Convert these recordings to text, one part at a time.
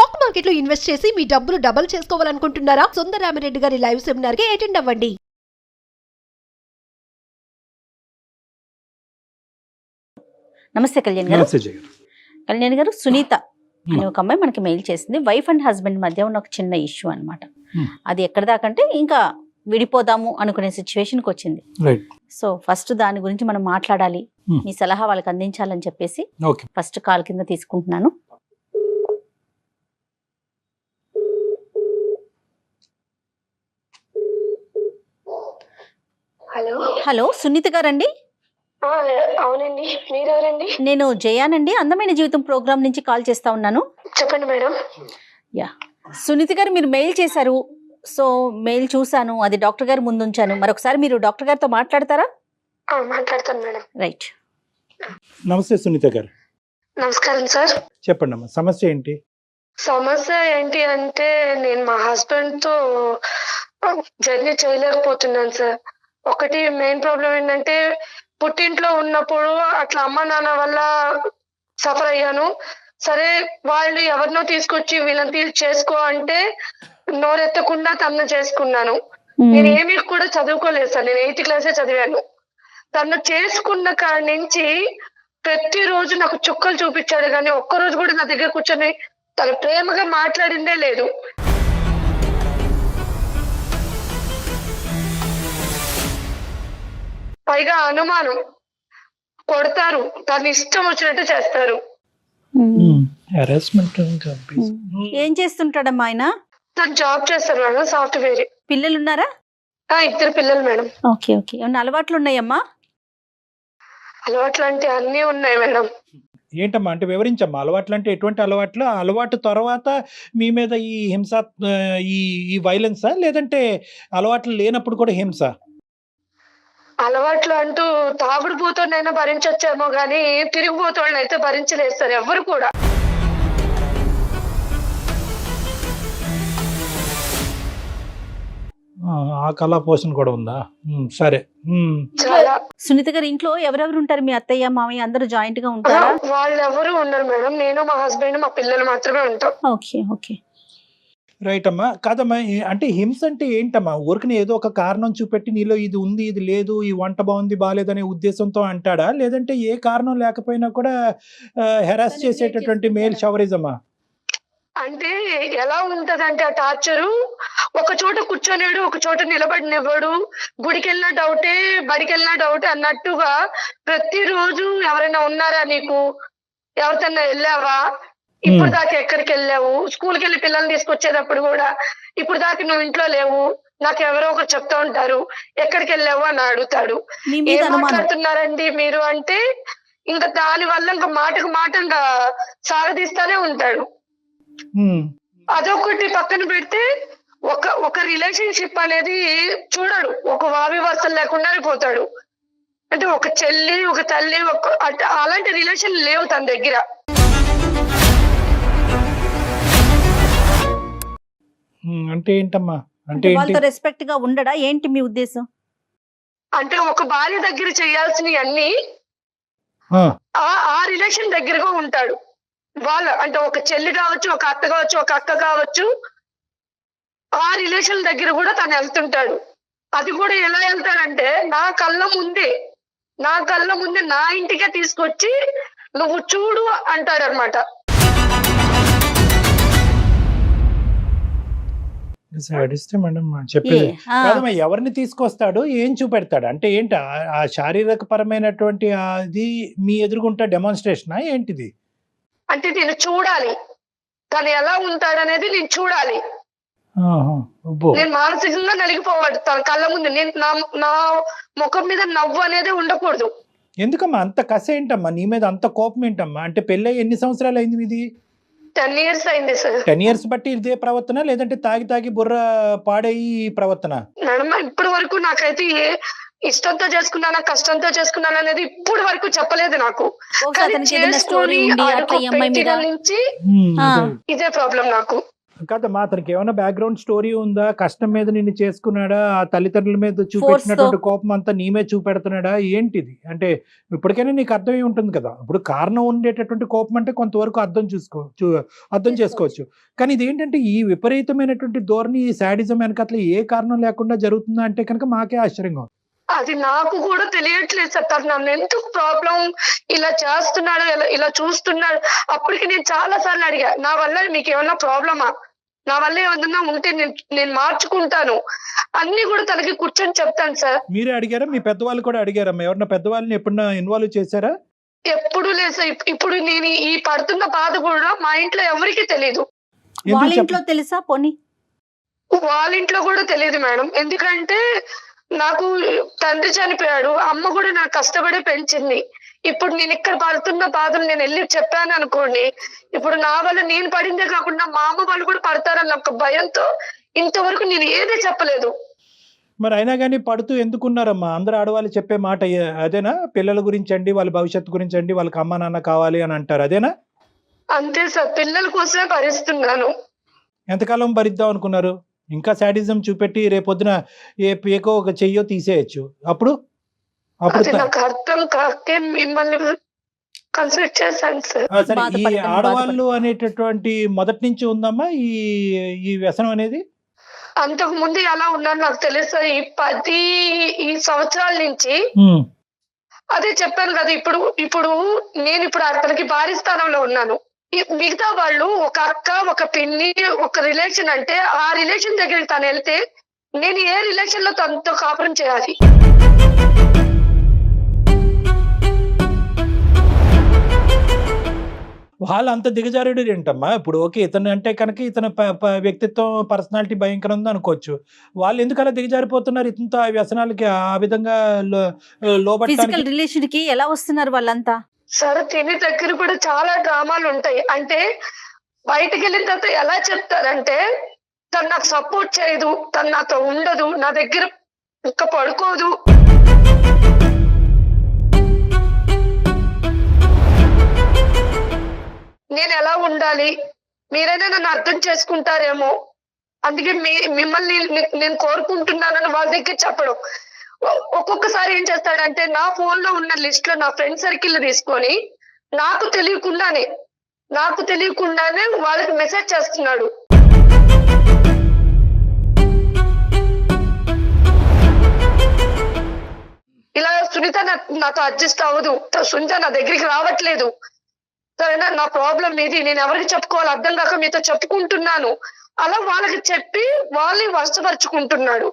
Stock market లో invest చేసి మీ డబ్బులు డబుల్ చేసుకోవాలనుకుంటున్నారా? సుందరరామిరెడ్డి గారి లైవ్ సెమినార్ కి అటెండ్ అవ్వండి. నమస్తే కళ్యాణ్ గారు. కళ్యాణ్ గారు, సునీత అనే ఒక అమ్మాయి మనకి మెయిల్ చేసింది. వైఫ్ అండ్ హస్బెండ్ మధ్య ఉన్న ఒక చిన్న ఇష్యూ అన్నమాట. అది ఎక్కడ దాకంటే ఇంకా విడిపోదాము అనుకునే సిచ్యువేషన్కి వచ్చింది. సో ఫస్ట్ దాని గురించి మనం మాట్లాడాలి, మీ సలహా వాళ్ళకి అందించాలని చెప్పేసి ఫస్ట్ కాల్ కింద తీసుకుంటున్నాను. హలో సునీత గారండి? అవునండి, మీరెవరండి? నేను జయానండి, అందమైన జీవితం ప్రోగ్రామ్ నుంచి కాల్ చేస్తా ఉన్నాను. చెప్పండి మేడం. యా, సునీత గారు మీరు మెయిల్ చేశారు. సో మెయిల్ చూసాను, అది డాక్టర్ గారు ముందు ఉంచాను. మరొకసారి మీరు డాక్టర్ గారితో మాట్లాడతారా? మాట్లాడతాను మేడం. రైట్. నమస్తే సునీత గారు. నమస్కారం సార్. చెప్పండి అమ్మా, సమస్య ఏంటి? సమస్య ఏంటి అంటే నేను మా హస్బెండ్ తో జర్నీ చేయలేకపోతున్నాను సార్. ఒకటి మెయిన్ ప్రాబ్లం ఏంటంటే పుట్టింట్లో ఉన్నప్పుడు అట్లా అమ్మ నాన్న వల్ల సఫర్ అయ్యాను. సరే వాళ్ళు ఎవరినో తీసుకొచ్చి వీళ్ళని చేసుకో అంటే నోరెత్తకుండా తను చేసుకున్నాను. నేను ఏమీ కూడా చదువుకోలేదు సార్, నేను 8th క్లాసే చదివాను. తను చేసుకున్న కాడి నుంచి ప్రతిరోజు నాకు చుక్కలు చూపించాడు, కానీ ఒక్కరోజు కూడా నా దగ్గర కూర్చొని తను ప్రేమగా మాట్లాడిందే లేదు. పైగా అనుమానం, కొడతారు, తను ఇష్టం వచ్చినట్టు చేస్తారు. ఏం చేస్తుంటాడమ్మా ఆయన? తను జాబ్ చేస్తారు మేడం, సాఫ్ట్వేర్. పిల్లలు ఉన్నారా? 2 పిల్లలు మేడం. Okay okay. ఏమన్నా అలవాట్లు ఉన్నాయమ్మా? అలవాట్లు అంటే అన్నీ ఉన్నాయి మేడం. ఏంటమ్మా అంటే వివరించమ్మా. అలవాట్లు అంటే ఎటువంటి అలవాట్లు? అలవాటు తర్వాత మీ మీద ఈ హింస, ఈ వైలెన్సా, లేదంటే అలవాట్లు లేనప్పుడు కూడా హింస? అలవాట్లు అంటూ తాగుడు పోతోనైనా భరించొచ్చేమో గానీ తిరిగిపోతోళ్ళని అయితే భరించలేదు సార్ ఎవరు కూడా. ఆ కళా పోషణ కూడా ఉందా? సరే. చాలా. సునీత గారు, ఇంట్లో ఎవరెవరు ఉంటారు? మీ అత్తయ్య మామయ్య అందరూ జాయింట్ గా ఉంటారా? వాళ్ళు ఎవరు ఉండరు మేడం, నేను మా హస్బెండ్ మా పిల్లలు మాత్రమే ఉంటాం. Okay okay. రైట్ అమ్మా. కాదమ్మా, అంటే హింస అంటే ఏంటమ్మా? ఊరికి ఏదో ఒక కారణం చూపెట్టి నీలో ఇది ఉంది ఇది లేదు, ఈ వంట బాగుంది బాగాలేదనే ఉద్దేశంతో అంటాడా, లేదంటే ఏ కారణం లేకపోయినా కూడా హెరాస్ చేసేటటువంటి మేల్ షవరిజమా? అంటే ఎలా ఉంటదంటే ఆ టార్చరు, ఒక చోట కూర్చోలేడు, ఒక చోట నిలబడినివ్వడు, గుడికి వెళ్ళినా డౌటే, బడికి వెళ్ళినా డౌటే అన్నట్టుగా ప్రతిరోజు ఎవరైనా ఉన్నారా నీకు, ఎవరికన్నా వెళ్ళావా, ఇప్పుడు దాకా ఎక్కడికి వెళ్ళావు, స్కూల్కి వెళ్ళి పిల్లల్ని తీసుకొచ్చేటప్పుడు కూడా ఇప్పుడు దాకా నువ్వు ఇంట్లో లేవు, నాకు ఎవరో ఒకరు చెప్తా ఉంటారు ఎక్కడికి వెళ్ళావు అని అడుగుతాడు. ఏం మాట్లాడుతున్నారండి మీరు అంటే ఇంకా దాని వల్ల ఇంకా మాటకు మాట ఇంకా సాగదీస్తానే ఉంటాడు. అదొకటి పక్కన పెడితే ఒక రిలేషన్షిప్ అనేది చూడడు, ఒక వావి వరుసలు లేకుండానే పోతాడు. అంటే ఒక చెల్లి ఒక తల్లి అలాంటి రిలేషన్ లేవు తన దగ్గర. అంటే ఏంటమ్మా? అంటే వాళ్ళతో రెస్పెక్ట్ గా ఉండడా ఏంటి మీ ఉద్దేశం? అంటే ఒక భార్య దగ్గర చేయాల్సినవి అన్ని ఆ రిలేషన్ దగ్గరగా ఉంటాడు. వాళ్ళ అంటే ఒక చెల్లి కావచ్చు, ఒక అత్త కావచ్చు, ఒక అక్క కావచ్చు, ఆ రిలేషన్ దగ్గర కూడా తను వెళ్తుంటాడు. అది కూడా ఎలా వెళ్తాడంటే నా కళ్ళ ముందే నా ఇంటికే తీసుకొచ్చి నువ్వు చూడు అంటాడు అనమాట. చెప్పేది కాదమ్మా. ఎవరిని తీసుకొస్తాడు, ఏం చూపెడతాడు అంటే ఏంటి? ఆ శారీరక పరమైనటువంటి అది మీ ఎదురుగుంటా డెమాన్స్ట్రేషనా ఏంటిది? అంటే నేను చూడాలి, తను ఎలా ఉంటాడనేది నేను చూడాలి. నేను మానసికంగా నలిగిపోవాలి తన కళ్ళ ముందు. నేను నా ముఖం మీద నవ్వు అనేది ఉండకూడదు. ఎందుకమ్మా అంత కసి ఏంటమ్మా నీ మీద, అంత కోపం ఏంటమ్మా? అంటే పెళ్ళి ఎన్ని సంవత్సరాలు అయింది మీది? 10 years అయింది సార్. 10 years బట్టి ఇదే ప్రవర్తన, లేదంటే తాగి బుర్ర పాడయి ప్రవర్తన? మేడం ఇప్పటి వరకు నాకైతే ఇష్టంతో చేసుకున్నానా కష్టంతో చేసుకున్నాను అనేది ఇప్పటి వరకు చెప్పలేదు నాకు. నుంచి ఇదే ప్రాబ్లం నాకు. కాదమ్మా, అతనికి ఏమైనా బ్యాక్గ్రౌండ్ స్టోరీ ఉందా? కష్టం మీద నిన్ను చేసుకున్నాడా? ఆ తల్లిదండ్రుల మీద చూపెట్టినటువంటి కోపం అంతా నీ మీద చూపెడుతున్నాడా? ఏంటిది? అంటే ఇప్పటికైనా నీకు అర్థమై ఉంటుంది కదా. ఇప్పుడు కారణం ఉండేటటువంటి కోపం అంటే కొంతవరకు అర్థం చేసుకోవచ్చు. కానీ ఇది ఏంటంటే ఈ విపరీతమైనటువంటి ధోరణి, ఈ శాడిజం వెనకట్ల ఏ కారణం లేకుండా జరుగుతుందా అంటే కనుక మాకే ఆశ్చర్యంగా ఉంది. అది నాకు కూడా తెలియట్లేదు సార్. తను నన్ను ఎందుకు ప్రాబ్లం ఇలా చేస్తున్నాడు, ఇలా చూస్తున్నాడు. అప్పటికి నేను చాలా సార్లు అడిగా, నా వల్ల మీకు ఏమన్నా ప్రాబ్లమా, నా వల్ల ఏమన్నా ఉంటే నేను మార్చుకుంటాను అన్ని కూడా తనకి కూర్చొని చెప్తాను సార్. మీరే అడిగారా? మీ పెద్దవాళ్ళు కూడా అడిగారా? ఎవరన్నా పెద్దవాళ్ళని ఎప్పుడన్నా ఇన్వాల్వ్ చేశారా? ఎప్పుడు లేదు సార్. ఇప్పుడు నేను ఈ పడుతున్న బాధ కూడా మా ఇంట్లో ఎవరికి తెలియదు. వాళ్ళ ఇంట్లో తెలుసా? పోనీ వాళ్ళ ఇంట్లో కూడా తెలియదు మేడం. ఎందుకంటే నాకు తండ్రి చనిపోయాడు, అమ్మ కూడా నాకు కష్టపడి పెంచింది. ఇప్పుడు నేను ఇక్కడ పడుతున్న బాధలు నేను వెళ్ళి చెప్పాను అనుకోండి, ఇప్పుడు నా వల్ల నేను పడిందే కాకుండా మా అమ్మ వాళ్ళు కూడా పడతారన్న ఒక భయంతో ఇంతవరకు నేను ఏది చెప్పలేదు. మరి అయినా కానీ పడుతూ ఎందుకున్నారమ్మా? అందరు ఆడవాళ్ళు చెప్పే మాట అదేనా? పిల్లల గురించి అండి, వాళ్ళ భవిష్యత్తు గురించి అండి, వాళ్ళకి అమ్మ నాన్న కావాలి అని అంటారు, అదేనా? అంతే సార్, పిల్లల కోసమే భరిస్తున్నాను. ఎంతకాలం భరిద్దాం అనుకున్నారు? ఇంకా శాడిజం చూపెట్టి రేపొద్దున ఏ పేకో ఒక చెయ్యో తీసేయచ్చు. అప్పుడు నాకు అర్థం కాకే మిమ్మల్ని కన్సల్ట్ చేశాను సార్. సరే, ఈ ఆడవాళ్ళు అనేటటువంటి మొదటి నుంచి ఉందమ్మా ఈ వ్యసనం అనేది? అంతకు ముందు ఎలా ఉన్నాను నాకు తెలుసు. ఈ సంవత్సరాల నుంచి అదే చెప్పాను కదా. ఇప్పుడు నేను అతనికి భారీ స్థానంలో ఉన్నాను. మిగతా వాళ్ళు ఒక అక్క, ఒక పిన్ని, ఒక రిలేషన్ అంటే ఆ రిలేషన్ దగ్గరికి తను వెళ్తే నేను ఏ రిలేషన్ లో తనతో కాపురం చేయాలి? వాళ్ళు అంత దిగజారుడు ఏంటమ్మా? ఇప్పుడు ఓకే, ఇతను అంటే కనుక ఇతను వ్యక్తిత్వం, పర్సనాలిటీ భయంకరం ఉంది అనుకోవచ్చు. వాళ్ళు ఎందుకు అలా దిగజారిపోతున్నారు? ఇతనితో ఆ వ్యసనాలకి ఆ విధంగా ఫిజికల్ రిలేషన్ కి ఎలా వస్తున్నారు వాళ్ళంతా? సరే, తిని దగ్గర కూడా చాలా డ్రామాలు ఉంటాయి. అంటే బయటకు వెళ్ళిన తర్వాత ఎలా చెప్తారంటే, తను నాకు సపోర్ట్ చేయదు, తను నాతో ఉండదు, నా దగ్గర ఇంకా పడుకోదు. నేను ఎలా ఉండాలి, మీరైనా నన్ను అర్థం చేసుకుంటారేమో, అందుకే మిమ్మల్ని నేను కోరుకుంటున్నానని వాళ్ళ దగ్గర చెప్పడం. ఒక్కొక్కసారి ఏం చేస్తాడంటే నా ఫోన్ లో ఉన్న లిస్ట్ లో నా ఫ్రెండ్ సర్కిల్ తీసుకొని నాకు తెలియకుండానే వాళ్ళకి మెసేజ్ చేస్తున్నాడు. ఇలా సునీత నాతో అడ్జస్ట్ అవ్వదు, సునీత నా దగ్గరికి రావట్లేదు, సరేనా, నా ప్రాబ్లం ఇది, నేను ఎవరికి చెప్పుకోవాలి అర్థం కాక మీతో చెప్పుకుంటున్నాను, అలా వాళ్ళకి చెప్పి వాళ్ళని వశపరుచుకుంటున్నాడు.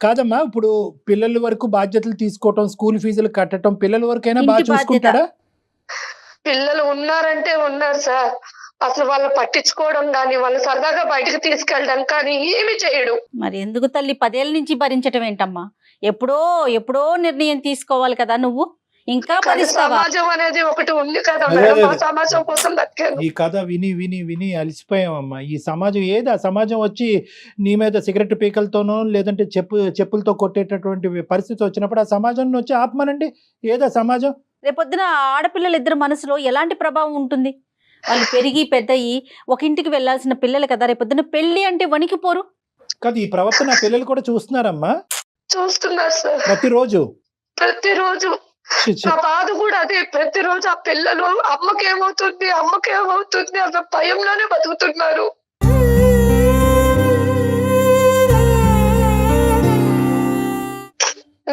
కాదమ్మా, ఇప్పుడు పిల్లల వరకు బాధ్యతలు తీసుకోవటం, స్కూల్ ఫీజులు కట్టడం, పిల్లల వరకైనా బాగా చూసుకుంటాడా? పిల్లలు ఉన్నారంటే ఉన్నారు సార్. అసలు వాళ్ళు పట్టించుకోవడం కానీ, వాళ్ళు సరదాగా బయటకు తీసుకెళ్ళడం కానీ ఏమి చేయడు. మరి ఎందుకు తల్లి 10 ఏళ్ళ నుంచి భరించడం ఏంటమ్మా? ఎప్పుడో నిర్ణయం తీసుకోవాలి కదా నువ్వు, ఇంకా సమాజం అనేది ఒకటి ఉంది కదా మేడం, ఆ సమాజం కోసం బతికాను. ఈ కథ విని విని విని అలసిపోయామమ్మా. ఈ సమాజం ఏది? ఆ సమాజం వచ్చి నీ మీద సిగరెట్ పీకలతోనో లేదంటే చెప్పులతో కొట్టేటటువంటి పరిస్థితి వచ్చినప్పుడు ఆ సమాజం వచ్చి ఆపమనండి. ఏదా సమాజం? రేపొద్దున ఆడపిల్లలు ఇద్దరు మనసులో ఎలాంటి ప్రభావం ఉంటుంది? వాళ్ళు పెరిగి పెద్దయి ఒక ఇంటికి వెళ్లాల్సిన పిల్లలు కదా, రేపొద్దున పెళ్లి అంటే వణికిపోరు కాదు? ఈ ప్రవర్తన పిల్లలు కూడా చూస్తున్నారమ్మా. చూస్తున్నారు సార్, ప్రతిరోజు. నా బాధ కూడా అదే. ప్రతిరోజు ఆ పిల్లలు అమ్మకేమవుతుంది అన్న భయంలోనే బతుకుతున్నారు.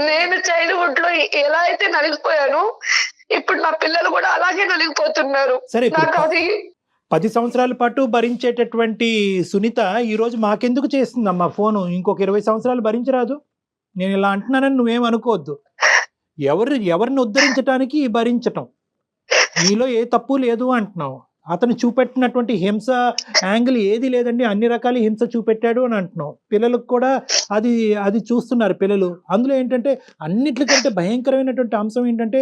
నేను చైల్డ్హుడ్ లో ఎలా అయితే నలిగిపోయాను, ఇప్పుడు నా పిల్లలు కూడా అలాగే నలిగిపోతున్నారు. సరే, నాకు అది 10 సంవత్సరాల పాటు భరించేటటువంటి సునీత ఈ రోజు మాకెందుకు చేస్తుందమ్మా ఫోను? ఇంకొక 20 సంవత్సరాలు భరించరాదు? నేను ఇలా అంటున్నానని నువ్వేమనుకోవద్దు. ఎవరిని ఉద్ధరించడానికి భరించటం, నీలో ఏ తప్పు లేదు అంటున్నావు. అతను చూపెట్టినటువంటి హింస యాంగిల్ ఏది లేదండి, అన్ని రకాల హింస చూపెట్టాడు అని అంటున్నాం. పిల్లలకు కూడా అది అది చూస్తున్నారు పిల్లలు. అందులో ఏంటంటే అన్నిటికంటే భయంకరమైనటువంటి అంశం ఏంటంటే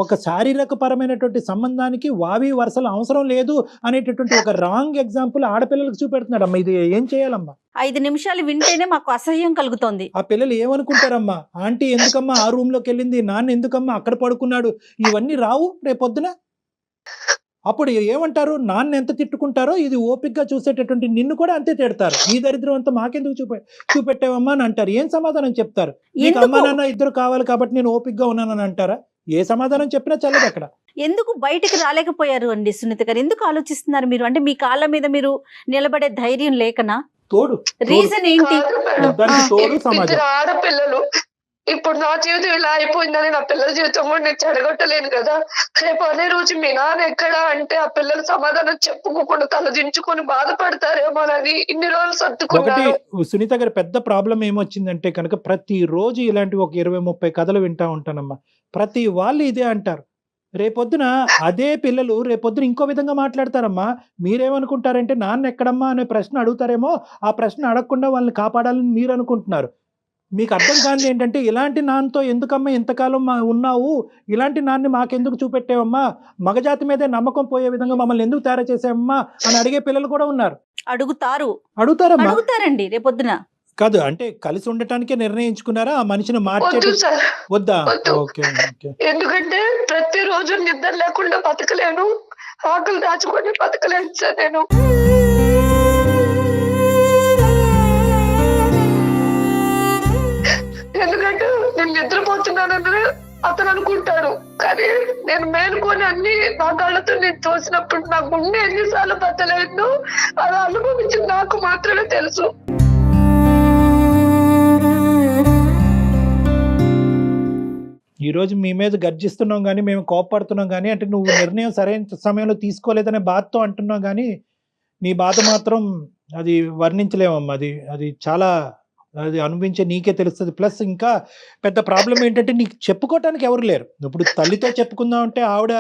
ఒక శారీరక పరమైనటువంటి సంబంధానికి వావి వరుసలు అవసరం లేదు అనేటటువంటి ఒక రాంగ్ ఎగ్జాంపుల్ ఆడపిల్లలకు చూపెడుతున్నాడు అమ్మ. ఇది ఏం చేయాలమ్మా? 5 నిమిషాలు వింటేనే మాకు అసహ్యం కలుగుతోంది. ఆ పిల్లలు ఏమనుకుంటారమ్మా? ఆంటీ ఎందుకమ్మా ఆ రూమ్ లోకి వెళ్ళింది, నాన్న ఎందుకమ్మా అక్కడ పడుకున్నాడు, ఇవన్నీ రావు రేపొద్దున. అప్పుడు ఏమంటారు? నాన్న ఎంత తిట్టుకుంటారో ఇది ఓపికగా చూసేటటువంటి నిన్ను కూడా అంతే తిడతారు. ఈ దరిద్రం అంతా మాకెందుకు చూపెట్టావమ్మా అని అంటారు. ఏం సమాధానం చెప్తారు? నీకు అమ్మా నాన్న ఇద్దరు కావాలి కాబట్టి నేను ఓపికగా ఉన్నానని అంటారా? ఏ సమాధానం చెప్పినా చల్లదు అక్కడ. ఎందుకు బయటికి రాలేకపోయారు అండి సునీత గారు? ఎందుకు ఆలోచిస్తున్నారు మీరు? అంటే మీ కాళ్ళ మీద మీరు నిలబడే ధైర్యం లేకనా? తోడు రీజన్ ఏంటి? తోడు సమాజం. ఇద్దరు ఆడపిల్లలు, ఇప్పుడు నా జీవితం ఇలా అయిపోయిందని నా పిల్లల జీవితం కూడా నేను చెడగొట్టలేను కదా. రేపు అనే రోజు మీ నాన్న ఎక్కడ అంటే ఆ పిల్లలు సమాధానం చెప్పుకోకుండా తలదించుకొని బాధపడతారేమోనని ఇన్ని రోజులు ఒకటి సర్దుకున్నాను. సునీత గారి పెద్ద ప్రాబ్లం ఏమొచ్చిందంటే కనుక ప్రతి రోజు ఇలాంటి ఒక 20-30 కథలు వింటా ఉంటానమ్మా. ప్రతి వాళ్ళు ఇదే అంటారు. రేపొద్దున అదే పిల్లలు రేపొద్దున ఇంకో విధంగా మాట్లాడతారమ్మా. మీరేమనుకుంటారంటే నాన్న ఎక్కడమ్మా అనే ప్రశ్న అడుగుతారేమో, ఆ ప్రశ్న అడగకుండా వాళ్ళని కాపాడాలని మీరు అనుకుంటున్నారు. మీకు అర్థం కానిది ఏంటంటే ఇలాంటి నాన్నతో ఎందుకమ్మా ఇంతకాలం ఉన్నావు, ఇలాంటి నాన్ని మాకెందుకు చూపెట్టావమ్మా, మగజాతి మీదే నమ్మకం పోయే విధంగా మమ్మల్ని ఎందుకు తయారు చేసావమ్మా అని అడిగే పిల్లలు కూడా ఉన్నారు. అడుగుతారమ్మా, అడుగుతారండి రేపొద్దున. కాదు అంటే కలిసి ఉండటానికే నిర్ణయించుకున్నారా? ఆ మనిషిని మార్చేది వద్దా? Okay okay. ఎందుకంటే ప్రతిరోజు నిద్ర లేకుండా బతకలేను, ఆకలి దాచుకొని బతకలేను సార్ నేను. ఎందుకంటే నేను నిద్రపోతున్నానని అతను అనుకుంటాడు, కానీ నేను మేలుకొని అన్ని నా కళ్ళతో నేను చూసినప్పుడు నా గుండె ఎన్నిసార్లు బతలేదు అది అనుభవించి నాకు మాత్రమే తెలుసు. ఈ రోజు మీ మీద గర్జిస్తున్నాం కానీ, మేము కోపడుతున్నాం కానీ, అంటే నువ్వు నిర్ణయం సరైన సమయంలో తీసుకోలేదనే బాధతో అంటున్నాం కానీ, నీ బాధ మాత్రం అది వర్ణించలేమమ్మా. అది చాలా అది అనుభవించే నీకే తెలుస్తుంది. ప్లస్ ఇంకా పెద్ద ప్రాబ్లం ఏంటంటే నీకు చెప్పుకోవటానికి ఎవరు లేరు. ఇప్పుడు తల్లితో చెప్పుకుందాం అంటే ఆవిడ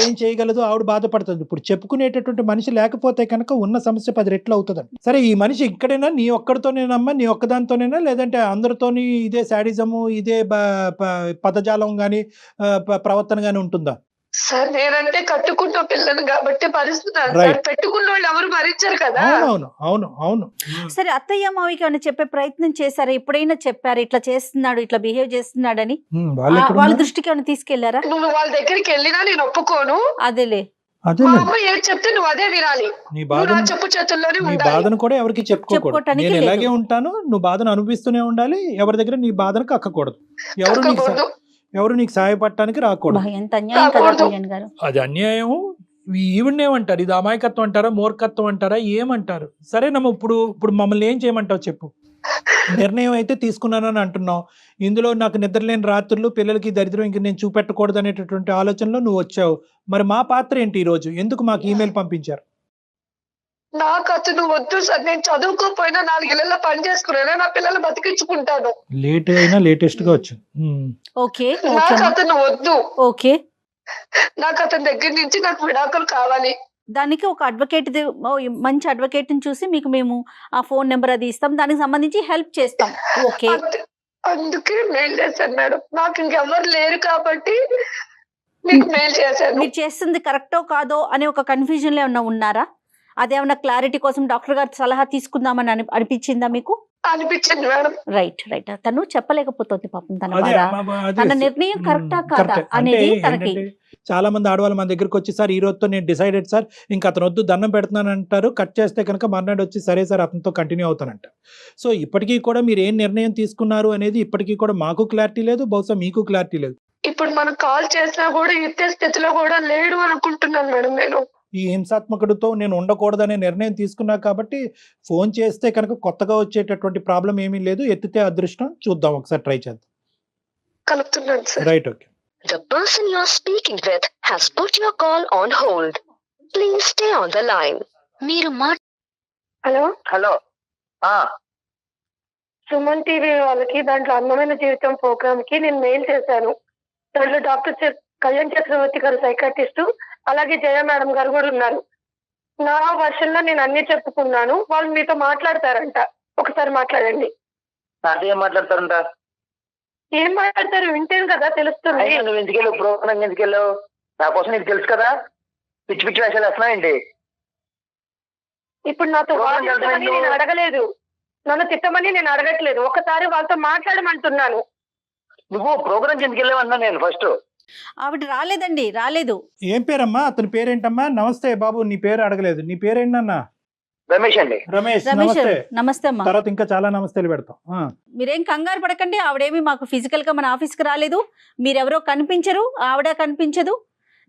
ఏం చేయగలదు, ఆవిడ బాధపడుతుంది. ఇప్పుడు చెప్పుకునేటటువంటి మనిషి లేకపోతే కనుక ఉన్న సమస్య 10 రెట్లు అవుతుందండి. సరే ఈ మనిషి ఇక్కడైనా నీ ఒక్కడితోనేనమ్మా, నీ ఒక్కదానితోనేనా, లేదంటే అందరితోని ఇదే శాడిజము ఇదే పదజాలం కానీ ప్రవర్తన కానీ ఉంటుందా? సార్ నేనంటే కట్టుకున్న పిల్లను కాబట్టి భరిస్తున్నాను సార్. పెట్టుకున్న వాళ్ళు ఎవరు భరించారు కదా. అవును అవును అవును. సరే అత్తయ్య మావికి ఏమైనా చెప్పే ప్రయత్నం చేశారా? ఎప్పుడైనా చెప్పారు ఇట్లా చేస్తున్నాడు, ఇట్లా బిహేవ్ చేస్తున్నాడని? వాళ్ళ దృష్టికి ఏమైనా తీసుకెళ్లారా? నువ్వు వాళ్ళ దగ్గరికి వెళ్ళినా నేను ఒప్పుకోను. అదేలే, మా అమ్మ ఏం చెప్తే నువ్వు అదే వినాలి. నీ బాధ చెప్పు చేతుల్లోనే నీ బాధను కూడా ఎవరికి చెప్పుకోకూడదు. నేను ఎలాగే ఉంటాను, నువ్వు బాధను అనుభవిస్తూనే ఉండాలి. ఎవరి దగ్గర నీ బాధను కక్కకూడదు. ఎవరు నీకు సహాయపడటానికి రాకూడదు. అది అన్యాయం. ఈవిడేమంటారు? ఇది అమాయకత్వం అంటారా, మూర్ఖత్వం అంటారా, ఏమంటారు? సరేనమ్మా, ఇప్పుడు మమ్మల్ని ఏం చేయమంటావు చెప్పు. నిర్ణయం అయితే తీసుకున్నానని అంటున్నావు. ఇందులో నాకు నిద్రలేని రాత్రులు, పిల్లలకి దరిద్రం ఇంక నేను చూపెట్టకూడదు అనేటటువంటి ఆలోచనలో నువ్వు వచ్చావు. మరి మా పాత్ర ఏంటి? ఈ రోజు ఎందుకు మాకు ఈమెయిల్ పంపించారు? నాకు అతను వద్దు సార్. నేను చదువుకోపోయినా 4 ఏళ్ళ పని చేసుకున్నా నా పిల్లలు బతికించుకుంటాను. లేట్ అయినా లేటెస్ట్ గా వచ్చు. నాకు అతను వద్దు. ఓకే, నాకు అతని దగ్గర నుంచి నాకు విడాకులు కావాలి. దానికి ఒక అడ్వకేట్, మంచి అడ్వకేట్ ని చూసి మీకు మేము ఆ ఫోన్ నెంబర్ అది ఇస్తాం, దానికి సంబంధించి హెల్ప్ చేస్తాం. ఓకే, అందుకే మెయిల్ చేశాను మేడం. నాకు ఇంకెవరు లేరు కాబట్టి మీకు మెయిల్ చేశాను. మీరు చేస్తుంది కరెక్టో కాదో అనే ఒక కన్ఫ్యూజన్ లో ఏమన్నా ఉన్నారా? అదేమన్నా క్లారిటీ కోసం డాక్టర్ గారి సలహా తీసుకుందామని అనిపించిందా మీకు? అనిపించింది మేడం. రైట్. తను చెప్పలేకపోతుంది పాపం తన నిర్ణయం కరెక్టా కాదా అనేది తనకి. చాలా మంది ఆడవాళ్ళు మన దగ్గరకు వచ్చి సార్ ఈ రోజుతో నేను డిసైడెడ్ సార్, ఇంకా అతను వద్దు దండం పెడుతున్నాను అంటారు. కట్ చేస్తే కనుక మర్నాడు వచ్చి సరే సార్ అతనితో కంటిన్యూ అవుతానంట. సో ఇప్పటికీ కూడా మీరు ఏం నిర్ణయం తీసుకున్నారు అనేది ఇప్పటికీ కూడా మాకు క్లారిటీ లేదు, బహుశా మీకు క్లారిటీ లేదు. ఇప్పుడు మనం కాల్ చేసినా కూడా ఇచ్చే స్థితిలో కూడా లేడు అనుకుంటున్నాను మేడం. నేను ఈ హింసాత్మకుడితో నేను ఉండకూడదనే నిర్ణయం తీసుకున్నా కాబట్టి ఫోన్ చేస్తే కనుక కొత్తగా వచ్చేటటువంటి ప్రాబ్లం ఏమీ లేదు. ఎత్తితే అదృష్టం. చూద్దాం, ఒకసారి ట్రై చేద్దాం. కలుపుతున్నాను sir. Right, okay. The person you are speaking with has put your call on hold. Please stay on the line. మీరు హలో సుమన్ టీవీ వాళ్ళకి దాంట్లో అందమైన జీవితం ప్రోగ్రామ్ కి నేను మెయిల్ చేశాను. దాంట్లో డాక్టర్ కళ్యాణ్ చక్రవర్తి గారు సైకాట్రిస్ట్ అలాగే జయ మేడం గారు కూడా ఉన్నారు. నా వర్షంలో నేను అన్ని చెప్పుకున్నాను. వాళ్ళు మీతో మాట్లాడతారంట, ఒకసారి మాట్లాడండి. నాతో ఏం మాట్లాడతారంట? ఏం మాట్లాడతారు వింటేను కదా తెలుస్తుంది. అయినా నువ్వు ఎందుకు వెళ్ళావు ప్రోగ్రామ్? ఎందుకు వెళ్ళావు? నా కోసం నీకు తెలుసు కదా. పిచ్చి పిచ్చి వేషాలు వేస్తున్నావు ఏంటి? ఇప్పుడు నాతో వాదించమని నేను అడగలేదు, నన్ను తిట్టమని నేను అడగట్లేదు. ఒకసారి వాళ్ళతో మాట్లాడమంటున్నాను. నువ్వు ప్రోగ్రామ్ ఎందుకు వెళ్ళావు అన్నా నేను ఫస్ట్. ఆవిడ రాలేదండి, రాలేదు. ఏం పేరమ్మా? అతని పేరేంటమ్మా? నమస్తే బాబు, నీ పేరు అడగలేదు. నీ పేరేంటన్నా? రమేష్ అండి. రమేష్. రమేష్ నమస్తే. నమస్తే అమ్మా. తర్వాత ఇంకా చాలా నమస్తేలు పెడతాం. మీరేం కంగారు పడకండి. ఆవిడేమి మాకు ఫిజికల్ గా మన ఆఫీస్ కి రాలేదు. మీరెవరో కనిపించరు, ఆవిడ కనిపించదు.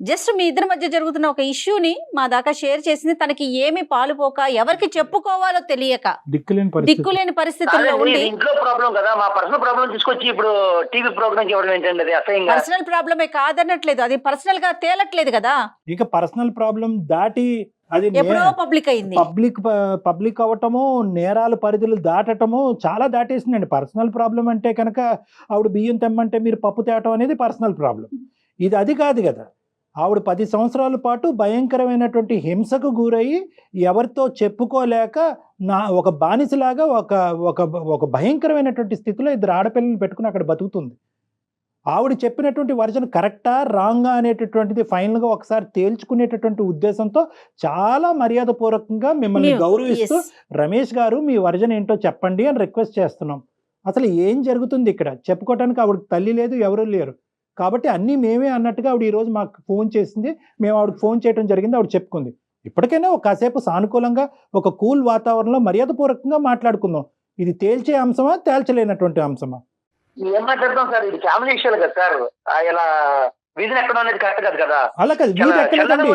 జస్ట్ మీ ఇద్దరి మధ్య జరుగుతున్న ఒక ఇష్యూని మా దాకా షేర్ చేసింది. తనకి ఏమి పాలుపోక, ఎవరికి చెప్పుకోవాలో తెలియక, దిక్కులేని పరిస్థితుల్లో ఉండి. ఇంట్లో ప్రాబ్లం కదా, మా పర్సనల్ ప్రాబ్లం తీసుకొచ్చి ఇప్పుడు టీవీ ప్రోగ్రామ్ ఇవ్వడం ఏంటండి? అది అసహ్యంగా. పర్సనల్ ప్రాబ్లమే కాదనట్లేదు, అది పర్సనల్ గా తేలట్లేదు కదా. ఇక పర్సనల్ ప్రాబ్లం దాటి అది ఎప్పుడో పబ్లిక్ అయింది. పబ్లిక్ అవటము, నేరాల పరిధులు దాటటము చాలా దాటేసిందండి. పర్సనల్ ప్రాబ్లం అంటే కనుక ఆవిడ బియ్యం తెమ్మంటే మీరు పప్పు తేవటం అనేది పర్సనల్ ప్రాబ్లం. ఇది అది కాదు కదా. ఆవిడ 10 సంవత్సరాల పాటు భయంకరమైనటువంటి హింసకు గురయ్యి ఎవరితో చెప్పుకోలేక ఒక బానిసలాగా ఒక భయంకరమైనటువంటి స్థితిలో 2 ఆడపిల్లలు పెట్టుకుని అక్కడ బతుకుతుంది. ఆవిడ చెప్పినటువంటి వర్జన్ కరెక్టా రాంగా అనేటటువంటిది ఫైనల్గా ఒకసారి తేల్చుకునేటటువంటి ఉద్దేశంతో చాలా మర్యాదపూర్వకంగా మిమ్మల్ని గౌరవిస్తూ రమేష్ గారు మీ వర్జన్ ఏంటో చెప్పండి అని రిక్వెస్ట్ చేస్తున్నాం. అసలు ఏం జరుగుతుంది ఇక్కడ చెప్పుకోవటానికి ఆవిడకి తల్లి లేదు, ఎవరూ లేరు. కాబట్టి అన్నీ మేమే అన్నట్టుగా ఆవిడ ఈరోజు మాకు ఫోన్ చేసింది. మేము ఆవిడకి ఫోన్ చేయడం జరిగింది. ఆవిడ చెప్పుకుంది. ఇప్పటికైనా ఒక కాసేపు సానుకూలంగా ఒక కూల్ వాతావరణంలో మర్యాదపూర్వకంగా మాట్లాడుకుందాం. ఇది తేల్చే అంశమా, తేల్చలేనటువంటి అంశమా? ఏం మాట్లాడతాం సార్? ఇది ఫ్యామిలీ విషయాలు కదా సార్. ఇలా వీధిని ఎక్కడ అనేది కరెక్ట్ కాదు కదా. అలా కాదు, వీధి ఎక్కలేదండి.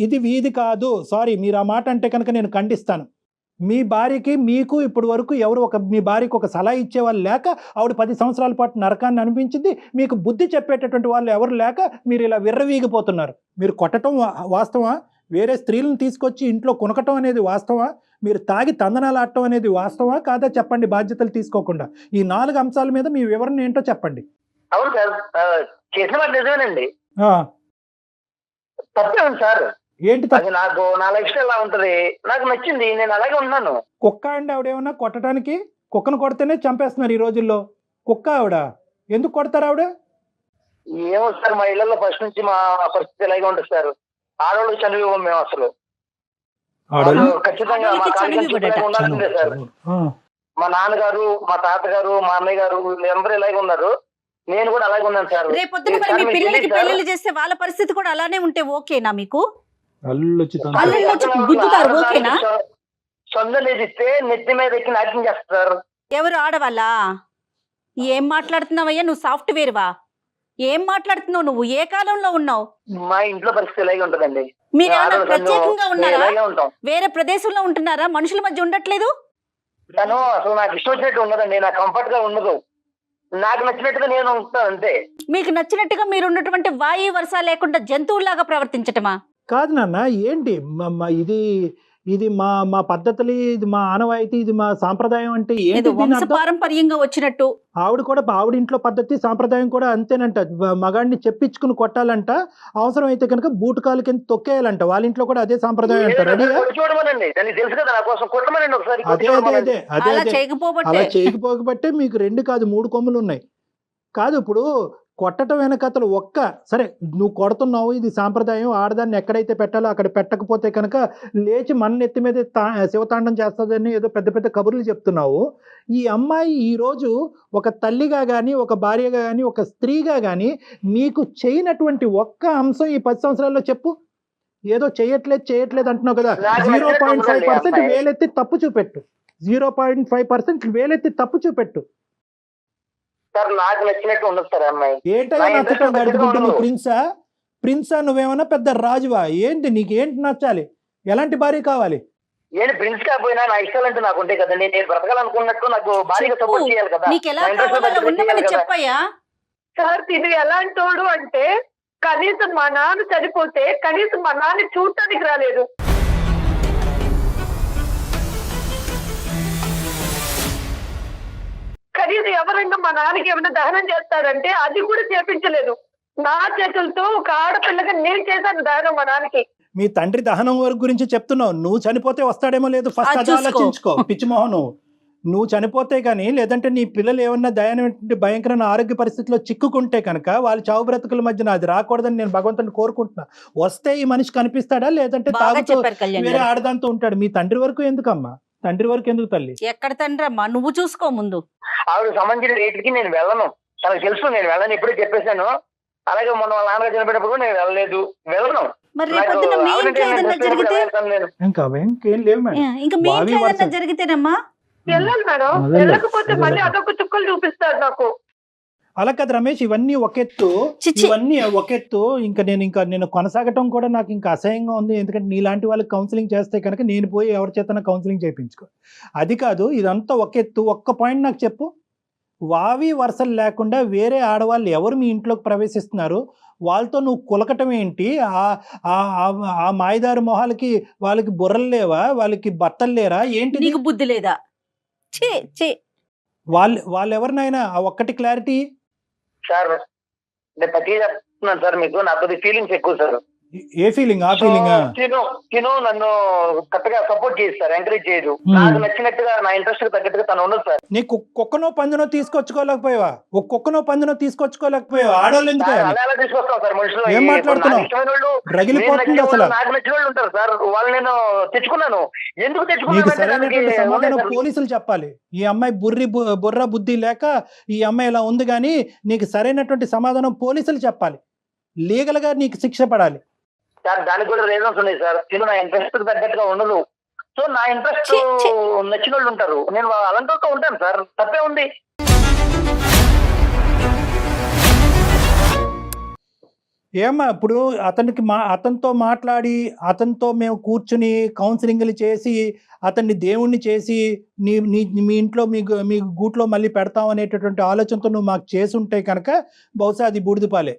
ఇది వీధి కాదు. సారీ, మీరు ఆ మాట అంటే కనుక నేను ఖండిస్తాను. మీ భార్యకి మీకు ఇప్పటి వరకు ఎవరు మీ భార్యకి ఒక సలహా ఇచ్చేవాళ్ళు లేక ఆవిడ 10 సంవత్సరాల పాటు నరకాన్ని అనిపించింది. మీకు బుద్ధి చెప్పేటటువంటి వాళ్ళు ఎవరు లేక మీరు ఇలా విర్రవీగిపోతున్నారు. మీరు కొట్టడం వాస్తవా? వేరే స్త్రీలను తీసుకొచ్చి ఇంట్లో కొనకటం అనేది వాస్తవా? మీరు తాగి తందనాలు ఆడటం అనేది వాస్తవా కాదా చెప్పండి, బాధ్యతలు తీసుకోకుండా. ఈ 4 అంశాల మీద మీ వివరణ ఏంటో చెప్పండి. అవును సార్, చేసిన మాట నిజమేనండి. తప్పే ఉంది సార్. ఏంటి నాకు నా లైఫ్ స్టైల్ అలా ఉంటది, నాకు నచ్చింది, నేను అలాగే ఉన్నాను. కుక్క అండి ఆవిడేమన్నా కొట్టడానికి? కుక్కను కొడితేనే చంపేస్తున్నారు ఈ రోజుల్లో. కుక్క ఆవిడ ఎందుకు కొడతారు ఆవిడ? ఏమో సార్, మా ఇళ్లలో ఫస్ట్ నుంచి మా పరిస్థితి ఇలాగే ఉంటుంది సార్. ఆడవాళ్ళు చనిపోయాం మేము అసలు. ఖచ్చితంగా మా కాలేజీ ఉండాల్సిందే సార్. మా నాన్నగారు, మా తాతగారు, మా అన్నయ్య గారు వీళ్ళందరూ ఇలాగే ఉన్నారు. నేను కూడా అలాగే ఉన్నాను సార్. రేపొద్దున మరి మీ పిల్లలకి పెళ్లిళ్ళు చేస్తే వాళ్ళ పరిస్థితి కూడా అలానే ఉంటే ఓకేనా మీకు? గుద్దుతారు ఓకేనా? సొంతం ఇస్తే నెత్తి మీద ఎక్కి నాట్యం చేస్తారు. ఎవరు? ఆడవాళ్ళా? ఏం మాట్లాడుతున్నావయ్యా నువ్వు? సాఫ్ట్వేర్ వా? ఏం మాట్లాడుతున్నావు నువ్వు? ఏ కాలంలో ఉన్నావు? మా ఇంట్లో పరిస్థితి ఇలాగే ఉంటదండి. మీరు ఏమైనా ప్రత్యేకంగా ఉన్నారా? వేరే ప్రదేశంలో ఉంటున్నారా? మనుషుల మధ్య ఉండట్లేదు? తను అసలు నాకు ఇష్టం వచ్చినట్టు ఉండదండి. నాకు కంఫర్ట్ గా ఉండదు. నాకు నచ్చినట్టుగా నేను ఉంటాను అంతే. మీకు నచ్చినట్టుగా మీరు ఉన్నటువంటి వాయు వర్ష లేకుండా జంతువుల్లాగా ప్రవర్తించటమా? కాదు నాన్న, ఏంటి ఇది మా పద్ధతులు, ఇది మా ఆనవాయితీ, ఇది మా సాంప్రదాయం అంటే ఏంటి? పారంపర్యంగా వచ్చినట్టు ఆవిడ ఇంట్లో పద్ధతి సాంప్రదాయం కూడా అంతేనంట. మగాడిని చెప్పించుకుని కొట్టాలంట, అవసరం అయితే కనుక బూటకాలు కింద తొక్కేయాలంట. వాళ్ళ ఇంట్లో కూడా అదే సాంప్రదాయం అంటారు. అలా చేయకపోబట్టే మీకు 2 కాదు 3 కొమ్ములు ఉన్నాయి. కాదు, ఇప్పుడు కొట్టడం వెనకతలు సరే నువ్వు కొడుతున్నావు, ఇది సాంప్రదాయం, ఆడదాన్ని ఎక్కడైతే పెట్టాలో అక్కడ పెట్టకపోతే కనుక లేచి మన ఎత్తి మీద శివతాండం చేస్తుందని ఏదో పెద్ద పెద్ద కబుర్లు చెప్తున్నావు. ఈ అమ్మాయి ఈరోజు ఒక తల్లిగా కానీ, ఒక భార్యగా కానీ, ఒక స్త్రీగా కానీ మీకు చేయనటువంటి ఒక్క అంశం ఈ 10 సంవత్సరాల్లో చెప్పు. ఏదో చేయట్లేదు అంటున్నావు కదా. 0.5% వేలెత్తి తప్పు చూపెట్టు. 0.5% వేలెత్తి తప్పు చూపెట్టు. నాకు నచ్చినట్టు ఉండదు సార్ అమ్మాయి. ఏంటో నచ్చటం గడుపుకుంటు నువ్వు ప్రిన్సా? నువ్వేమన్నా పెద్ద రాజువా ఏంటి? నీకేంటి నచ్చాలి? ఎలాంటి భార్య కావాలి? నేను ప్రిన్స్ కాకపోయినా నా ఇష్టాలు అంటే నాకు ఉంటాయి కదండి. నేను బ్రతకాలనుకున్నట్టు నాకు భార్యగా సపోర్ట్ చేయాలి కదా. చెప్పయ్యా సార్, ఇది ఎలాంటోడు అంటే కనీసం మా నాన్న చనిపోతే కనీసం మా నాన్న చూడటానికి రాలేదు. కనీసం ఎవరైనా మా నాన్నకి ఏమైనా దహనం చేస్తారంటే అది కూడా చేపించలేదు. నా చేతులతో ఒక ఆడపిల్లగా నేను చేశాను దానం మా నాన్నకి. మీ తండ్రి దహనం వరకు గురించి చెప్తున్నావు. నువ్వు చనిపోతే వస్తాడేమో లేదు, ఫస్ట్ అది చూసుకో. ఆలోచించుకో పిచ్చిమోహన్. నువ్వు చనిపోతే కానీ, లేదంటే నీ పిల్లలు ఏమన్నా భయంకరమైన ఆరోగ్య పరిస్థితిలో చిక్కుకుంటే కనుక వాళ్ళ చావు బ్రతుకుల మధ్యన అది రాకూడదని నేను భగవంతుని కోరుకుంటున్నా. వస్తే ఈ మనిషి కనిపిస్తాడా, లేదంటే బాగా తాగుతూ చెప్పారు కళ్యాణ్ వేరే గారు. ఆడదాంతో ఉంటాడు. మీ తండ్రి వరకు ఎందుకమ్మా? తండ్రి వరకు ఎందుకు తల్లి? ఎక్కడ తండ్రి అమ్మా, నువ్వు చూసుకో ముందు. ఆవిడ సంబంధించిన రేట్లకి నేను వెళ్ళను, తనకు తెలుసు నేను వెళ్ళను, ఇప్పుడే చెప్పేశాను. అలాగే మొన్న వాళ్ళ నాన్నగారు చనిపోయినప్పుడు నేను వెళ్ళను. మరి రేపొద్దున మీ ఇంట్లో ఏదన్నా జరిగితే, ఇంకేం లేవు మేడం. ఇంకా మీ వావి ఇంట్లో ఏదన్నా వరుస. జరిగితేనమ్మా వెళ్ళాలి మేడం, అదే. వెళ్ళకపోతే మళ్ళీ అదొక చుక్కలు చూపిస్తారు నాకు. అలా కదా రమేష్, ఇవన్నీ ఒకెత్తు, చిచ్చి. ఇవన్నీ ఒకెత్తు. నేను కొనసాగటం కూడా నాకు ఇంకా అసహ్యంగా ఉంది. ఎందుకంటే నీలాంటి వాళ్ళకి కౌన్సిలింగ్ చేస్తే కనుక నేను పోయి ఎవరి చేతన కౌన్సిలింగ్ చేయించుకో. అది కాదు, ఇదంతా ఒకెత్తు. ఒక్క పాయింట్ నాకు చెప్పు. వావి వరుసలు లేకుండా వేరే ఆడవాళ్ళు ఎవరు మీ ఇంట్లోకి ప్రవేశిస్తున్నారు? వాళ్ళతో నువ్వు కులకటం ఏంటి? ఆ మాయదారి మొహాలకి వాళ్ళకి బుర్రలు లేవా? వాళ్ళకి భర్తలు లేరా ఏంటి? నీకు బుద్ధి లేదా? ఛీ ఛీ. వాళ్ళు ఎవరినైనా ఆ ఒక్కటి క్లారిటీ. సార్ నేను ప్రతి చెప్తున్నాను సార్, మీకు నా కొద్ది ఫీలింగ్స్ ఎక్కువ సార్. ఏ ఫీలింగ్? ఆ ఫీలింగ్ తిను నన్ను కరెక్ట్గా సపోర్ట్ చేయదు సార్, ఎంకరేజ్ చేయదు. నాకు నచ్చినట్టుగా నా ఇంట్రెస్ట్ తగ్గట్టుగా తను ఉండదు సార్. నీకు కుక్కనో పందునో తీసుకొచ్చుకోలేకపోయావా? ఒక కుక్కనో పందునో తీసుకొచ్చుకోలేకపోయావా? ఆడవాళ్ళు ఎందుకు? అలా తీసుకొస్తాం సార్ మనుషులు. ఏం మాట్లాడుతున్నావు? రగిలిపోతుంది అసలు. నాకు నచ్చిన వాళ్ళు ఉంటారు సార్, వాళ్ళు నేను తెచ్చుకున్నాను. ఎందుకు నీకు సరైనటువంటి సమాధానం తెచ్చుకున్నాను? పోలీసులు చెప్పాలి. ఈ అమ్మాయి బుర్ర బుద్ధి లేక ఈ అమ్మాయి ఇలా ఉంది, కానీ నీకు సరైనటువంటి సమాధానం పోలీసులు చెప్పాలి. లీగల్ గా నీకు శిక్ష పడాలి సార్. దానికి కూడా రీజన్స్ ఉన్నాయి సార్. తిను నా ఇంట్రెస్ట్ తగ్గట్టుగా ఉండదు. సో నా ఇంట్రెస్ట్ నచ్చిన వాళ్ళు ఉంటారు, నేను అలాంటి వాళ్ళతో ఉంటాను సార్. తప్పే ఉంది. ఏమ్మా ఇప్పుడు అతనితో మాట్లాడి, అతనితో మేము కూర్చుని కౌన్సిలింగ్లు చేసి, అతన్ని దేవుణ్ణి చేసి మీ ఇంట్లో మీ గూట్లో మళ్ళీ పెడతాం అనేటటువంటి ఆలోచనతో నువ్వు మాకు చేసి ఉంటే కనుక బహుశా అది బూడిదపాలే.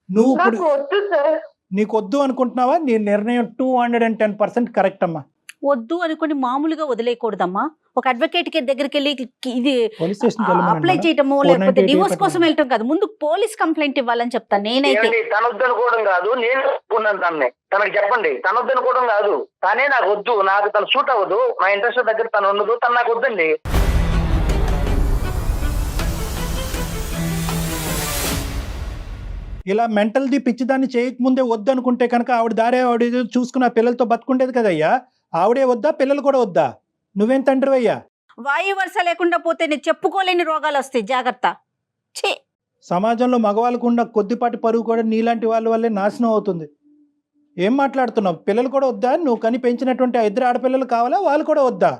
నువ్వు ఇప్పుడు నాకు వద్దు సార్. నీకు వద్దు అనుకుంటున్నావా? నీ నిర్ణయం 210% కరెక్ట్ అమ్మా. వద్దు అనుకుని మామూలుగా వదిలేయకూడదమ్మా. ఒక అడ్వకేట్ కి దగ్గరికి వెళ్ళి ఇది పోలీస్ స్టేషన్ అప్లై చేయటము, లేకపోతే డివోర్స్ కోసం వెళ్ళటం కాదు, ముందు పోలీస్ కంప్లైంట్ ఇవ్వాలని చెప్తాను నేనైతే. తనొద్దనుకోవడం కాదు, నేను ఒప్పుకున్నాను తనని. తనకి చెప్పండి, తనొద్దనుకోవడం కాదు, తనే నాకు వద్దు, నాకు తను సూట్ అవ్వదు, నా ఇంట్రెస్ట్ దగ్గర తను ఉండదు, తను నాకు వద్దండి. ఇలా మెంటల్ది పిచ్చిదాన్ని చేయకముందే వద్దు అనుకుంటే కనుక ఆవిడ దారే ఆవిడ చూసుకున్న పిల్లలతో బతుకుండేది కదయ్యా. ఆవిడే వద్దా, పిల్లలు కూడా వద్దా? నువ్వేం తండ్రి అయ్యా? వాయు వరుస లేకుండా పోతే నేను చెప్పుకోలేని రోగాలు వస్తాయి, జాగ్రత్త. ఛీ. సమాజంలో మగవాళ్ళకు ఉన్న కొద్దిపాటి పరువు కూడా నీలాంటి వాళ్ళ వల్లే నాశనం అవుతుంది. ఏం మాట్లాడుతున్నావు? పిల్లలు కూడా వద్దా? నువ్వు కని పెంచినటువంటి ఆ 2 ఆడపిల్లలు కావాలా? వాళ్ళు కూడా వద్దా?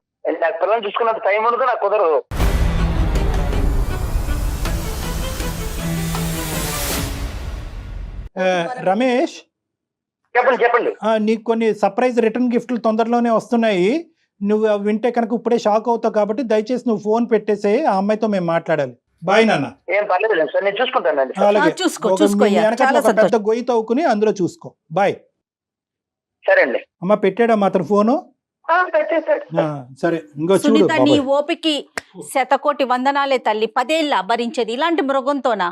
నాకు పిల్లలు చూసుకున్నంత టైం ఉండదు, నాకు కుదరదు. రమేష్, చెప్పండి. నీకు కొన్ని సర్ప్రైజ్ రిటర్న్ గిఫ్ట్లు తొందరలోనే వస్తున్నాయి. నువ్వు అవి వింటే కనుక ఇప్పుడే షాక్ అవుతావు, కాబట్టి దయచేసి నువ్వు ఫోన్ పెట్టేసే. ఆ అమ్మాయితో మేము మాట్లాడాలి. బాయ్ నాన్న. ఏం పర్లేదు సార్, నేను చూసుకుంటానండి. అలాగే చూసుకో. పెద్ద గొయ్యి తవ్వుకుని అందులో చూసుకో. బాయ్. సరే అండి. అమ్మ పెట్టాడమ్మా అతను ఫోను. పెట్టేశాడు. సరే, ఇంకో చూడు సునీత, నీ బాబాయ్. ఓపికి శతకోటి వందనాలే తల్లి. 10 ఏళ్ళ భరించేది ఇలాంటి మృగంతోనా?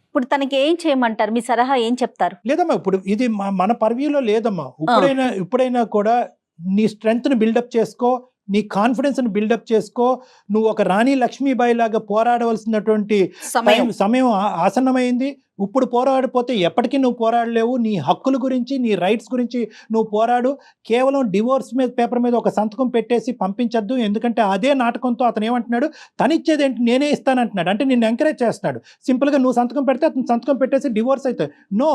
ఇప్పుడు తనకి ఏం చేయమంటారు? మీ సలహా ఏం చెప్తారు? లేదమ్మా, ఇప్పుడు ఇది మన పర్వ్యూలో లేదమ్మా. ఇప్పుడైనా కూడా నీ స్ట్రెంగ్త్ని బిల్డప్ చేసుకో, నీ కాన్ఫిడెన్స్ని బిల్డప్ చేసుకో. నువ్వు ఒక రాణి లక్ష్మీబాయి లాగా పోరాడవలసినటువంటి సమయం ఆసన్నమైంది. ఇప్పుడు పోరాడిపోతే ఎప్పటికీ నువ్వు పోరాడలేవు. నీ హక్కుల గురించి, నీ రైట్స్ గురించి నువ్వు పోరాడు. కేవలం డివోర్స్ పేపర్ మీద ఒక సంతకం పెట్టేసి పంపించద్దు. ఎందుకంటే అదే నాటకంతో అతను ఏమంటున్నాడు, తనిచ్చేది ఏంటి, నేనే ఇస్తానంటున్నాడు. అంటే నిన్ను ఎంకరేజ్ చేస్తున్నాడు. సింపుల్గా నువ్వు సంతకం పెడితే అతను సంతకం పెట్టేసి డివోర్స్ అవుతాయి. నో,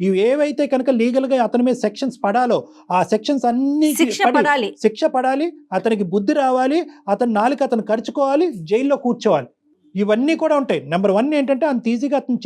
ఇవి ఏవైతే కనుక లీగల్గా అతని మీద సెక్షన్స్ పడాలో ఆ సెక్షన్స్ అన్ని శిక్ష పడాలి. అతనికి బుద్ధి రావాలి. అతని నాలుక అతను ఖర్చుకోవాలి, జైల్లో కూర్చోవాలి. ఇవన్నీ కూడా ఉంటాయి. నెంబర్ 1 ఏంటంటే అంత ఈజీగా అతను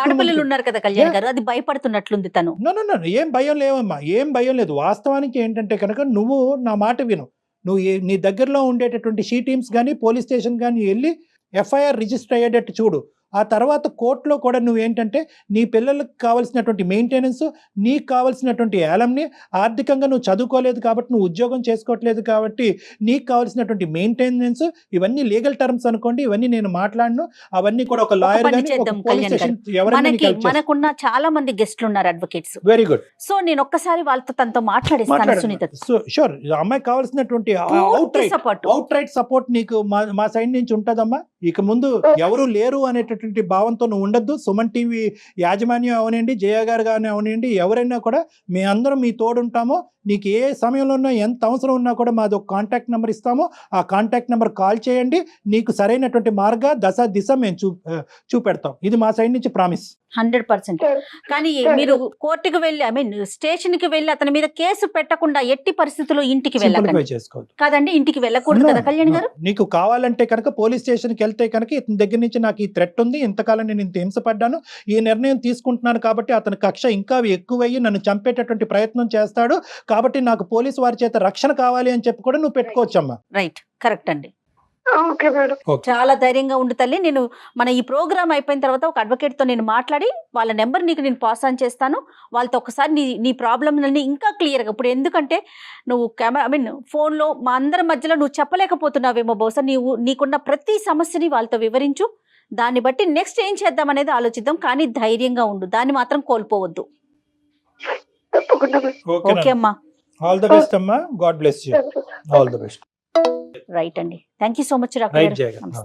ఆడపిల్లలు ఉన్నారు కదా కళ్యాణ్ గారు, అది భయపడుతున్నట్లుంది తను. నో, ఏం భయం లేవమ్మా, ఏం భయం లేదు. వాస్తవానికి ఏంటంటే కనుక నువ్వు నా మాట విను. నువ్వు నీ దగ్గరలో ఉండేటటువంటి షీ టీమ్స్ కానీ పోలీస్ స్టేషన్ కానీ వెళ్ళి ఎఫ్ఐఆర్ రిజిస్టర్ అయ్యేటట్టు చూడు. ఆ తర్వాత కోర్టులో కూడా నువ్వేంటంటే నీ పిల్లలకు కావాల్సినటువంటి మెయింటెనెన్స్, నీకు కావాల్సినటువంటి ఏలంని, ఆర్థికంగా నువ్వు చదువుకోలేదు కాబట్టి, నువ్వు ఉద్యోగం చేసుకోవట్లేదు కాబట్టి నీకు కావాల్సినటువంటి మెయింటెనెన్స్, ఇవన్నీ లీగల్ టర్మ్స్ అనుకోండి, ఇవన్నీ నేను మాట్లాడను. అవన్నీ కూడా ఒక లాయర్ పని గాని, ఒక చేద్దాం పోలీస్ కళ్యాణ్ స్టేషన్ గారు. ఎవరైనా నీకు మనకి help చేస్తారు. మనకున్న చాలా మంది గెస్ట్లు ఉన్నారు అడ్వకేట్స్. Very good. సో నేను ఒక్కసారి వాళ్ళతో తనతో మాట్లాడిస్తాను సునీత. షూర్. అమ్మాయి కావాల్సినటువంటి అవుట్ రైట్ సపోర్ట్ నీకు మా సైడ్ నుంచి ఉంటదమ్మా. ఇక ముందు ఎవరు లేరు అనేటటువంటి భావంతో నువ్వు ఉండద్దు. సుమన్ టీవీ యాజమాన్యం అవనండి, జయ గారు కానీ అవనండి, ఎవరైనా కూడా మీ అందరం మీ తోడుంటాము. నీకు ఏ సమయంలో ఉన్నా, ఎంత అవసరం ఉన్నా కూడా మాది ఒక కాంటాక్ట్ నెంబర్ ఇస్తాము. ఆ కాంటాక్ట్ నెంబర్ కాల్ చేయండి. నీకు సరైనటువంటి దిశ మేము చూపెడతాం. ఇది మా సైడ్ నుంచి ప్రామిస్. 100%. కానీ మీరు కోర్టుకు వెళ్ళి, ఐ మీన్ స్టేషన్ కి వెళ్ళి అతని మీద కేసు పెట్టకుండా ఎట్టి పరిస్థితుల్లో ఇంటికి వెళ్ళకండి. చేసుకోవచ్చు కాదండి, ఇంటికి వెళ్ళకూడదు కదా కళ్యాణ్ గారు? నీకు కావాలంటే కనుక పోలీస్ స్టేషన్కి వెళ్తే కనుక ఇతని దగ్గర నుంచి నాకు ఈ థ్రెట్ ఉంది, ఇంతకాలం నేను ఇంత హింసపడ్డాను, ఈ నిర్ణయం తీసుకుంటున్నాను కాబట్టి అతని కక్ష ఇంకా ఎక్కువయ్యి నన్ను చంపేటటువంటి ప్రయత్నం చేస్తాడు కాబట్టి నాకు పోలీసు వారి చేత రక్షణ కావాలి అని చెప్పి కూడా నువ్వు పెట్టుకోవచ్చమ్మా. రైట్, కరెక్ట్ అండి. Okay madam. చాలా ధైర్యంగా ఉండు తల్లి. నేను మన ఈ ప్రోగ్రామ్ అయిపోయిన తర్వాత ఒక అడ్వకేట్ తో నేను మాట్లాడి వాళ్ళ నెంబర్ నీకు నేను పాస్ ఆన్ చేస్తాను. వాళ్ళతో ఒకసారి నీ ప్రాబ్లమ్ ఇంకా క్లియర్ గా, ఇప్పుడు ఎందుకంటే నువ్వు కెమెరా, ఐ మీన్ ఫోన్ లో మా అందరి మధ్యలో నువ్వు చెప్పలేకపోతున్నావేమో, బహుశా నీకున్న ప్రతి సమస్యని వాళ్ళతో వివరించు. దాన్ని బట్టి నెక్స్ట్ ఏం చేద్దాం అనేది ఆలోచిద్దాం. కానీ ధైర్యంగా ఉండు, దాన్ని మాత్రం కోల్పోవద్దు. ఓకే అమ్మా. ఆల్ ద బెస్ట్ అమ్మా. God bless you. All the best. Right అండి. Thank you so much. Right Jaya గారు.